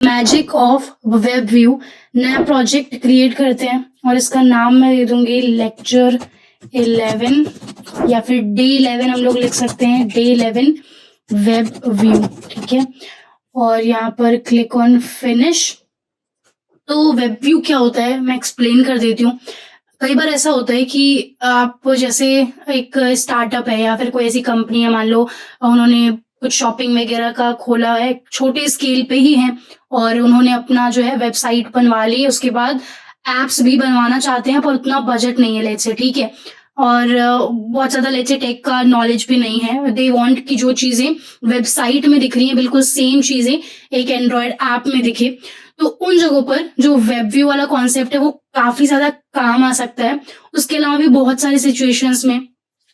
Magic of web view. नया project create करते हैं और इसका नाम मैं दे दूंगी लेक्चर 11 या फिर डे 11 हम लोग लिख सकते हैं, डे 11 वेब व्यू। ठीक है, और यहाँ पर क्लिक ऑन फिनिश। तो वेब व्यू क्या होता है मैं एक्सप्लेन कर देती हूँ। कई बार ऐसा होता है कि आप जैसे एक स्टार्टअप है या फिर कोई ऐसी कंपनी है, मान लो उन्होंने कुछ शॉपिंग वगैरह का खोला है, छोटे स्केल पे ही है, और उन्होंने अपना जो है वेबसाइट बनवा ली, उसके बाद एप्स भी बनवाना चाहते हैं पर उतना बजट नहीं है लेट्स से, ठीक है, और बहुत ज़्यादा लेट्स से टेक का नॉलेज भी नहीं है। दे वांट कि जो चीज़ें वेबसाइट में दिख रही हैं बिल्कुल सेम चीज़ें एक एंड्रॉयड ऐप में दिखे। तो उन जगहों पर जो वेब व्यू वाला कॉन्सेप्ट है वो काफी ज्यादा काम आ सकता है। उसके अलावा भी बहुत सारी सिचुएशंस में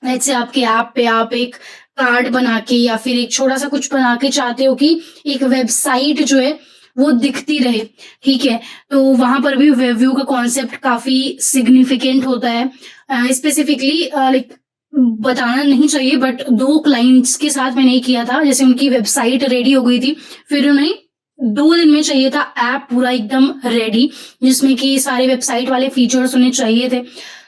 जैसे आपके ऐप पे आप एक कार्ड बना के या फिर एक छोटा सा कुछ बना के चाहते हो कि एक वेबसाइट जो है वो दिखती रहे, ठीक है, तो वहां पर भी वेब व्यू का कॉन्सेप्ट काफी सिग्निफिकेंट होता है। स्पेसिफिकली लाइक बताना नहीं चाहिए बट 2 क्लाइंट्स के साथ मैंने ये किया था। जैसे उनकी वेबसाइट रेडी हो गई थी, फिर उन्हें 2 दिन में चाहिए था ऐप पूरा एकदम रेडी, जिसमें कि सारे वेबसाइट वाले फीचर्स उन्हें चाहिए थे।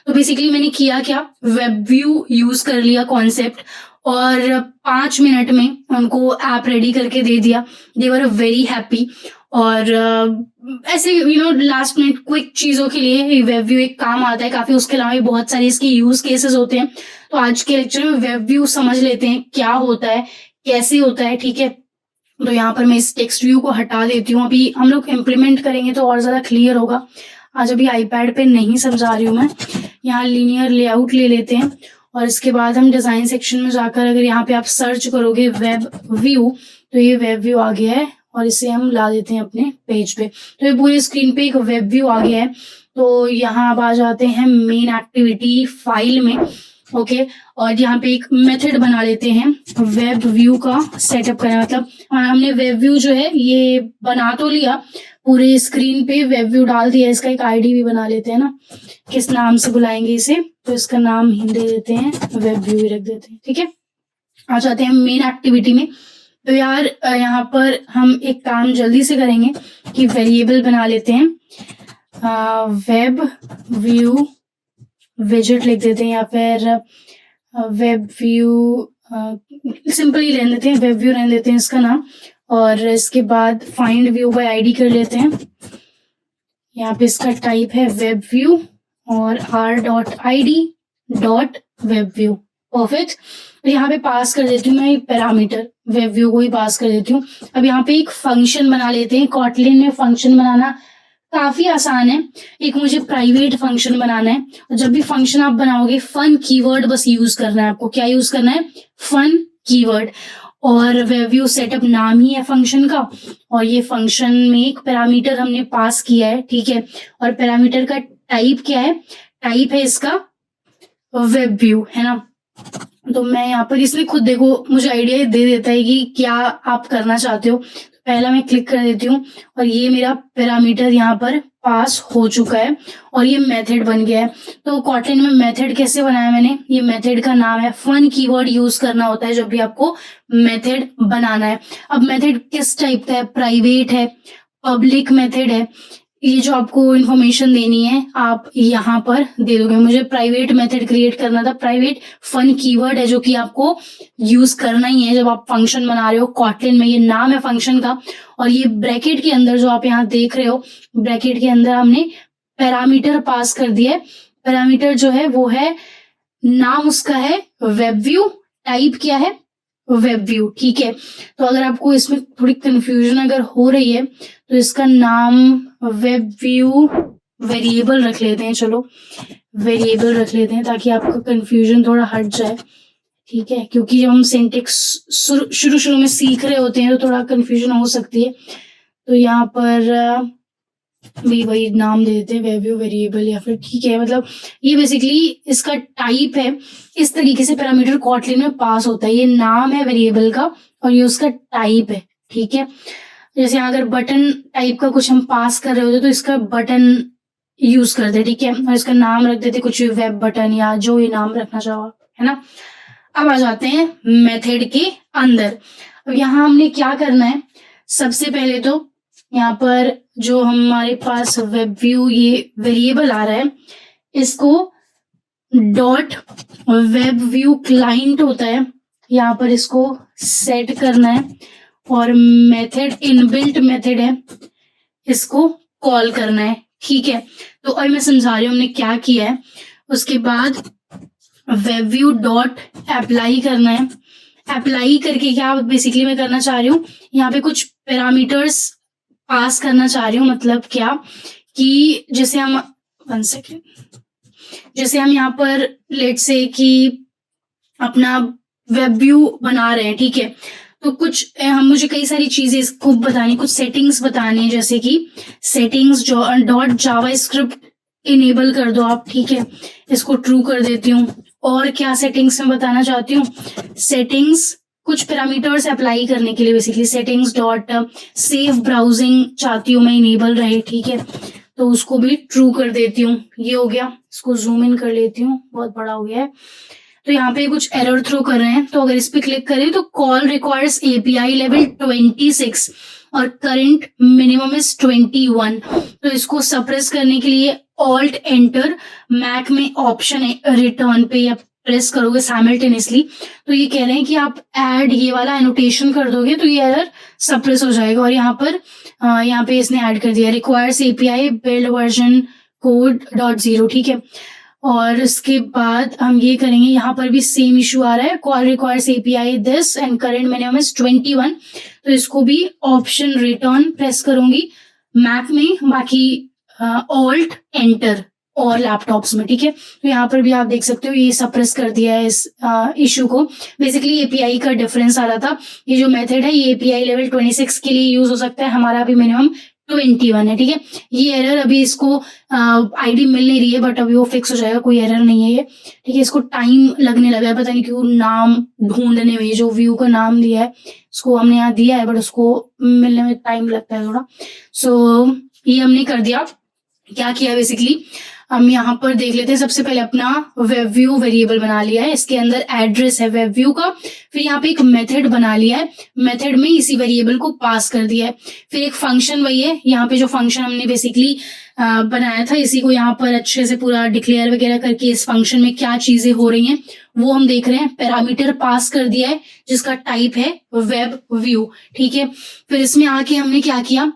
तो बेसिकली मैंने किया क्या, वेब व्यू यूज कर लिया कॉन्सेप्ट और 5 मिनट में उनको ऐप रेडी करके दे दिया। दे वर वेरी हैप्पी। और ऐसे लास्ट मिनट क्विक चीजों के लिए वेब व्यू एक काम आता है काफी। उसके अलावा भी बहुत सारे इसके यूज केसेस होते हैं। तो आज के लेक्चर में वेब व्यू समझ लेते हैं क्या होता है, कैसे होता है, ठीक है। तो यहाँ पर मैं इस टेक्स्ट व्यू को हटा देती हूँ। अभी हम लोग इम्प्लीमेंट करेंगे तो और ज़्यादा क्लियर होगा। आज अभी आईपैड पे नहीं समझा रही हूँ मैं। यहाँ लीनियर लेआउट ले लेते हैं और इसके बाद हम डिज़ाइन सेक्शन में जाकर अगर यहाँ पे आप सर्च करोगे वेब व्यू तो ये वेब व्यू आ गया है और इसे हम ला देते हैं अपने पेज पे। तो ये पूरी स्क्रीन पे एक वेब व्यू आ गया है। तो यहाँ अब आ जाते हैं मेन एक्टिविटी फाइल में, ओके, और यहाँ पे एक मेथड बना लेते हैं वेब व्यू का सेटअप करना। मतलब हमने वेब व्यू जो है ये बना तो लिया, पूरे स्क्रीन पे वेब व्यू डाल दिया। इसका एक आईडी भी बना लेते हैं ना, किस नाम से बुलाएंगे इसे, तो इसका नाम ही दे देते हैं, वेब व्यू ही रख देते हैं, ठीक है। आ जाते हैं मेन एक्टिविटी में। तो यार यहाँ पर हम एक काम जल्दी से करेंगे कि वेरिएबल बना लेते हैं, वेब व्यू विजेट लिख देते हैं या फिर वेब व्यू सिंपली रहने देते हैं, वेब व्यू रहने देते हैं इसका नाम। और इसके बाद फाइंड व्यू बाय आईडी कर लेते हैं। यहाँ पे इसका टाइप है वेब व्यू और r.id.webview, परफेक्ट। यहाँ पे पास कर देती हूँ मैं पैरामीटर, वेब व्यू को ही पास कर देती हूँ। अब यहाँ पे एक फंक्शन बना लेते हैं। कॉटलिन में फंक्शन बनाना काफी आसान है। एक मुझे प्राइवेट फंक्शन बनाना है और जब भी फंक्शन आप बनाओगे फन कीवर्ड बस यूज करना है आपको। क्या यूज करना है, फन कीवर्ड। और वेब व्यू सेटअप नाम ही है फंक्शन का और ये फंक्शन में एक पैरामीटर हमने पास किया है, ठीक है। और पैरामीटर का टाइप क्या है, टाइप है इसका वेब व्यू, है ना। तो मैं यहाँ पर इसलिए खुद देखो मुझे आइडिया दे देता है कि क्या आप करना चाहते हो। तो पहला मैं क्लिक कर देती हूँ और ये मेरा पैरामीटर यहाँ पर पास हो चुका है और ये मेथड बन गया है। तो कॉटलिन में मेथड कैसे बनाया मैंने, ये मेथड का नाम है, फन कीवर्ड यूज करना होता है जब भी आपको मेथड बनाना है। अब मेथड किस टाइप का है, प्राइवेट है, पब्लिक मेथड है। ये जो आपको इन्फॉर्मेशन देनी है आप यहाँ पर दे दोगे। मुझे प्राइवेट मेथड क्रिएट करना था, प्राइवेट फन कीवर्ड है जो कि आपको यूज करना ही है जब आप फंक्शन बना रहे हो कॉटलिन में। ये नाम है फंक्शन का और ये ब्रैकेट के अंदर जो आप यहाँ देख रहे हो, ब्रैकेट के अंदर हमने पैरामीटर पास कर दिया है। पैरामीटर जो है वो है, नाम उसका है वेब व्यू, टाइप क्या है, वेब व्यू, ठीक है। तो अगर आपको इसमें थोड़ी कंफ्यूजन अगर हो रही है तो इसका नाम वेब व्यू वेरिएबल रख लेते हैं। चलो वेरिएबल रख लेते हैं ताकि आपका कंफ्यूजन थोड़ा हट जाए, ठीक है, क्योंकि जब हम सिंटेक्स शुरू में सीख रहे होते हैं तो थोड़ा कंफ्यूजन हो सकती है। तो यहाँ पर भी वही नाम दे देते हैं वेब व्यू वेरिएबल या फिर, ठीक है। मतलब ये बेसिकली इसका टाइप है। इस तरीके से पैरामीटर कॉटलिन में पास होता है। ये नाम है वेरिएबल का और ये उसका टाइप है, ठीक है। जैसे अगर बटन टाइप का कुछ हम पास कर रहे होते तो इसका बटन यूज करते, ठीक है, और इसका नाम रख देते कुछ वेब बटन या जो ये नाम रखना चाहो, है ना। अब आ जाते हैं मेथड के अंदर। अब यहाँ हमने क्या करना है, सबसे पहले तो यहाँ पर जो हमारे पास वेब व्यू ये वेरिएबल आ रहा है, इसको डॉट वेब व्यू क्लाइंट होता है, यहाँ पर इसको सेट करना है और मेथड इनबिल्ट मेथड है, इसको कॉल करना है। ठीक है, तो अब मैं समझा रही हूँ हमने क्या किया है। उसके बाद वेब व्यू डॉट अप्लाई करना है। अप्लाई करके क्या बेसिकली मैं करना चाह रही हूँ, यहाँ पे कुछ पैरामीटर्स पास करना चाह रही हूँ। मतलब क्या कि जैसे हम 1 सेकेंड, जैसे हम यहाँ पर लेट्स से कि अपना वेब व्यू बना रहे हैं, ठीक है, तो कुछ हम मुझे कई सारी चीजें इसको बतानी, कुछ सेटिंग्स बतानी है, जैसे कि सेटिंग्स डॉट जावा स्क्रिप्ट इनेबल कर दो आप। ठीक है, इसको ट्रू कर देती हूँ। और क्या सेटिंग्स मैं बताना चाहती हूँ, सेटिंग्स कुछ पैरामीटर्स अप्लाई करने के लिए basically settings dot safe browsing चाहती हूँ मैं इनेबल रहे। ठीक है, तो उसको भी ट्रू कर देती हूँ। ये हो गया, इसको जूम इन कर लेती हूँ, बहुत बड़ा हो गया है। तो यहाँ पे कुछ एरर थ्रो कर रहे हैं, तो अगर इस पे क्लिक करें तो कॉल रिक्वायर्स एपीआई लेवल 26 और करंट मिनिमम इज 21। तो इसको सप्रेस करने के लिए ऑल्ट एंटर, मैक में ऑप्शन है रिटर्न पे या प्रेस करोगे साइमल्टेनियसली, तो ये कह रहे हैं कि आप ऐड ये वाला एनोटेशन कर दोगे तो ये एरर सप्रेस हो जाएगा। और यहाँ पर यहाँ पे इसने ऐड कर दिया requires API build version code .0। ठीक है, और इसके बाद हम ये करेंगे, यहाँ पर भी सेम इशू आ रहा है, call requires API this and current minimum is 21। तो इसको भी ऑप्शन रिटर्न प्रेस करूंगी मैक में, बाकी ऑल्ट एंटर और लैपटॉप्स में। ठीक है, तो यहाँ पर भी आप देख सकते हो ये सप्रेस कर दिया है इस इशू को। बेसिकली एपीआई का डिफरेंस आ रहा था। ये जो मेथड है ये एपीआई लेवल 26 के लिए यूज हो सकता है, हमारा अभी मिनिमम 21 है। ठीक है, ये एरर अभी इसको आईडी मिल नहीं रही है, बट अभी वो फिक्स हो जाएगा, कोई एरर नहीं है ये। ठीक है, इसको टाइम लगने लगा है, पता नहीं क्यों नाम ढूंढने में, जो व्यू का नाम दिया है उसको हमने यहाँ दिया है बट उसको मिलने में टाइम लगता है थोड़ा। सो ये हमने कर दिया। क्या किया बेसिकली, हम यहाँ पर देख लेते हैं। सबसे पहले अपना वेब व्यू वेरिएबल बना लिया है, इसके अंदर एड्रेस है वेब व्यू का। फिर यहाँ पे एक मेथड बना लिया है, मेथड में इसी वेरिएबल को पास कर दिया है। फिर एक फंक्शन वही है, यहाँ पे जो फंक्शन हमने बेसिकली बनाया था इसी को यहाँ पर अच्छे से पूरा डिक्लेयर वगैरह करके इस फंक्शन में क्या चीजें हो रही हैं वो हम देख रहे हैं। पैरामीटर पास कर दिया है जिसका टाइप है वेब व्यू। ठीक है, फिर इसमें आके हमने क्या किया,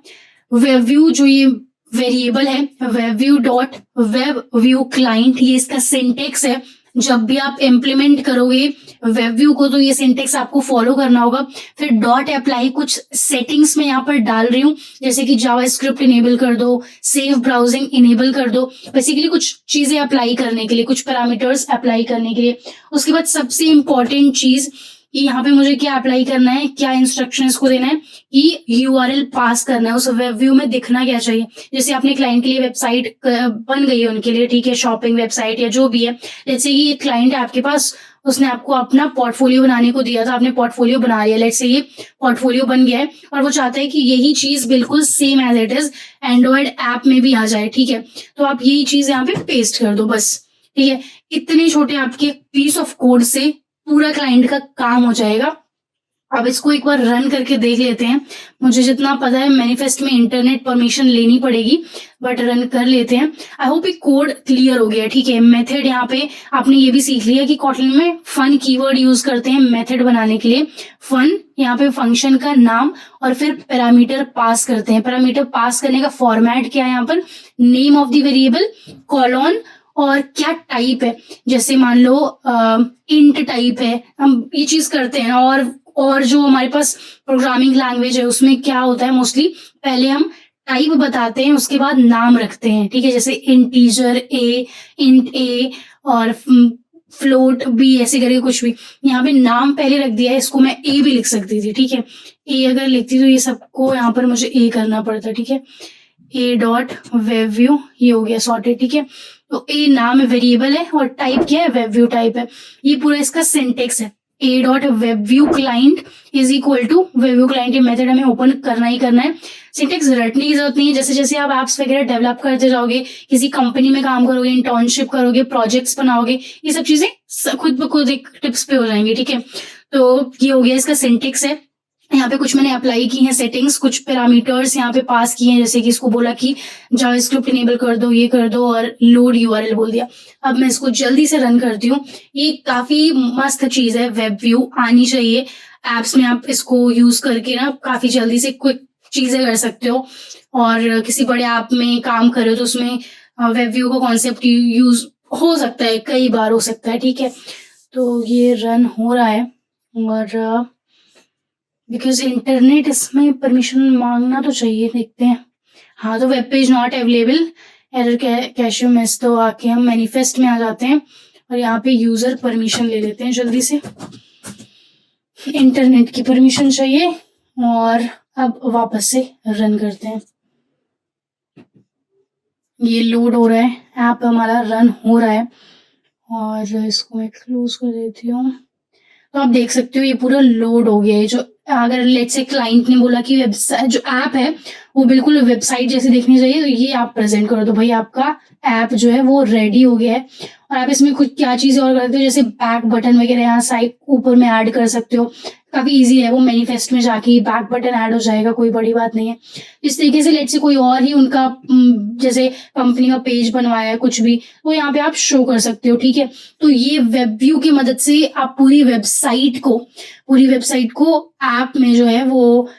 वेब व्यू जो ये वेरिएबल है web view dot web view client, ये इसका सिंटेक्स है। जब भी आप इम्प्लीमेंट करोगे वेब व्यू को तो ये सिंटेक्स आपको फॉलो करना होगा। फिर डॉट अप्लाई, कुछ सेटिंग्स में यहाँ पर डाल रही हूँ, जैसे कि जावा स्क्रिप्ट इनेबल कर दो, सेफ ब्राउजिंग इनेबल कर दो, बेसिकली कुछ चीजें अप्लाई करने के लिए, कुछ पैरामीटर्स अप्लाई करने के लिए। उसके बाद सबसे इंपॉर्टेंट चीज कि यहाँ पे मुझे क्या अप्लाई करना है, क्या इंस्ट्रक्शंस को देना है कि यूआरएल पास करना है, उस वेब व्यू में दिखना क्या चाहिए। जैसे आपने क्लाइंट के लिए वेबसाइट बन गई है उनके लिए, ठीक है, शॉपिंग वेबसाइट या जो भी है। जैसे कि ये क्लाइंट है आपके पास, उसने आपको अपना पोर्टफोलियो बनाने को दिया था, आपने पोर्टफोलियो बना लिया, लेट्स से ये पोर्टफोलियो बन गया है और वो चाहता है कि यही चीज बिल्कुल same as it is android app में भी आ जाए। ठीक है, तो आप यही चीज यहाँ पे पेस्ट कर दो बस। ठीक है, इतने छोटे आपके पीस ऑफ कोड से पूरा क्लाइंट का काम हो जाएगा। अब इसको एक बार रन करके देख लेते हैं। मुझे जितना पता है मैनिफेस्ट में इंटरनेट परमिशन लेनी पड़ेगी, बट रन कर लेते हैं। आई होप ये कोड क्लियर हो गया। ठीक है, मेथड यहाँ पे आपने ये भी सीख लिया कि कॉटलिन में फन कीवर्ड यूज करते हैं मेथड बनाने के लिए। फन यहाँ पे फंक्शन का नाम और फिर पैरामीटर पास करते हैं। पैरामीटर पास करने का फॉर्मेट क्या है, यहाँ पर name of the variable colon और क्या टाइप है, जैसे मान लो इंट टाइप है, हम ये चीज करते हैं। और जो हमारे पास प्रोग्रामिंग लैंग्वेज है उसमें क्या होता है, मोस्टली पहले हम टाइप बताते हैं उसके बाद नाम रखते हैं। ठीक है, जैसे इंटीजर ए, इंट ए और फ्लोट बी, ऐसे करके कुछ भी। यहाँ पे नाम पहले रख दिया है, इसको मैं ए भी लिख सकती थी। ठीक है, ए अगर लिखती तो ये सबको यहाँ पर मुझे ए करना पड़ता। ठीक है, ए डॉट वेब व्यू, ये हो गया सॉर्टेड। ठीक है, तो ए नाम वेरिएबल है और टाइप क्या है, वेब व्यू टाइप है। ये पूरा इसका सिंटेक्स है। A dot web view client is equal to web view client, ये मेथड हमें ओपन करना ही करना है। सिंटेक्स रटने की जरूरत नहीं है। जैसे जैसे आप एप्स वगैरह डेवलप करते जाओगे, किसी कंपनी में काम करोगे, इंटर्नशिप करोगे, प्रोजेक्ट्स बनाओगे, ये सब चीजें खुद ब खुद एक टिप्स पे हो जाएंगी। ठीक है, तो ये हो गया इसका सिंटेक्स है। यहाँ पे कुछ मैंने अप्लाई की हैं सेटिंग्स, कुछ पैरामीटर्स यहाँ पे पास किए हैं, जैसे कि इसको बोला कि जावास्क्रिप्ट इनेबल कर दो, ये कर दो, और लोड यूआरएल बोल दिया। अब मैं इसको जल्दी से रन करती हूँ। ये काफी मस्त चीज है, वेब व्यू आनी चाहिए एप्स में। आप इसको यूज करके ना काफी जल्दी से क्विक चीजें कर सकते हो, और किसी बड़े ऐप में काम कर रहे हो तो उसमें वेब व्यू का कॉन्सेप्ट यूज हो सकता है, कई बार हो सकता है, ठीक है। तो ये रन हो रहा है, और बिकॉज इंटरनेट इसमें परमिशन मांगना तो चाहिए, देखते हैं। हाँ, तो web page not available, error cache miss. तो आके हम मैनिफेस्ट में आ जाते हैं और यहाँ पे यूजर परमिशन ले लेते हैं जल्दी से। इंटरनेट की परमिशन चाहिए, और अब वापस से रन करते हैं। ये लोड हो रहा है, ऐप हमारा रन हो रहा है, और इसको मैं क्लोज कर देती हूँ। तो आप देख सकते हो ये पूरा लोड हो गया है। जो अगर लेट्स से क्लाइंट ने बोला कि वेबसाइट जो ऐप है वो बिल्कुल वेबसाइट जैसे दिखनी चाहिए, तो ये आप प्रेजेंट करो, तो भाई आपका ऐप जो है वो रेडी हो गया है। और आप इसमें कुछ क्या चीजें और कर सकते हो, जैसे बैक बटन वगैरह यहाँ साइड ऊपर में ऐड कर सकते हो। काफी इजी है, वो मैनिफेस्ट में जाके बैक बटन ऐड हो जाएगा, कोई बड़ी बात नहीं है। इस तरीके से लेट्स से कोई और ही उनका जैसे कंपनी का पेज बनवाया है कुछ भी, तो यहाँ पे आप शो कर सकते हो, ठीक है। तो ये वेब व्यू की मदद से आप पूरी वेबसाइट को ऐप में जो है वो,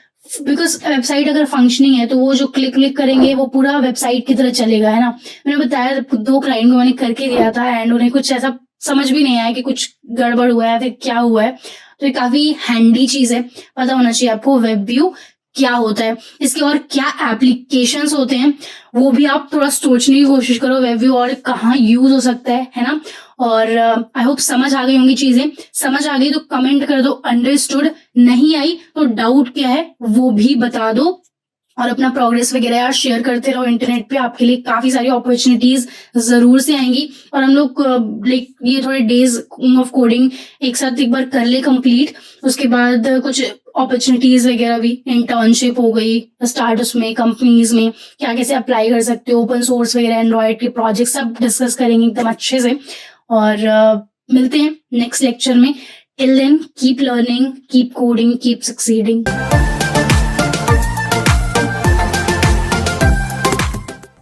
बिकॉज वेबसाइट अगर फंक्शनिंग है तो वो जो क्लिक करेंगे वो पूरा वेबसाइट की तरह चलेगा, है ना। मैंने बताया 2 क्लाइंट को मैंने करके दिया था, एंड उन्हें कुछ ऐसा समझ भी नहीं आया कि कुछ गड़बड़ हुआ है फिर क्या हुआ है। तो ये काफी हैंडी चीज है, पता होना चाहिए आपको वेब व्यू क्या होता है, इसके और क्या एप्लीकेशंस होते हैं वो भी आप थोड़ा सोचने की कोशिश करो, वेब व्यू और कहाँ यूज हो सकता है ना। और आई होप समझ आ गई होंगी चीजें। समझ आ गई तो कमेंट कर दो अंडरस्टूड, नहीं आई तो डाउट क्या है वो भी बता दो, और अपना प्रोग्रेस वगैरह यार शेयर करते रहो। इंटरनेट पे आपके लिए काफी सारी अपॉर्चुनिटीज जरूर से आएंगी, और हम लोग लाइक ये थोड़े डेज ऑफ कोडिंग एक साथ एक बार कर ले कंप्लीट, उसके बाद कुछ अपॉर्चुनिटीज वगैरह भी, इंटर्नशिप हो गई स्टार्टअप्स में, कंपनीज में क्या कैसे अप्लाई कर सकते हो, ओपन सोर्स वगैरह, एंड्रॉइड के प्रोजेक्ट सब डिस्कस करेंगे एकदम अच्छे से। और मिलते हैं नेक्स्ट लेक्चर में। Till then keep learning, keep coding, keep succeeding.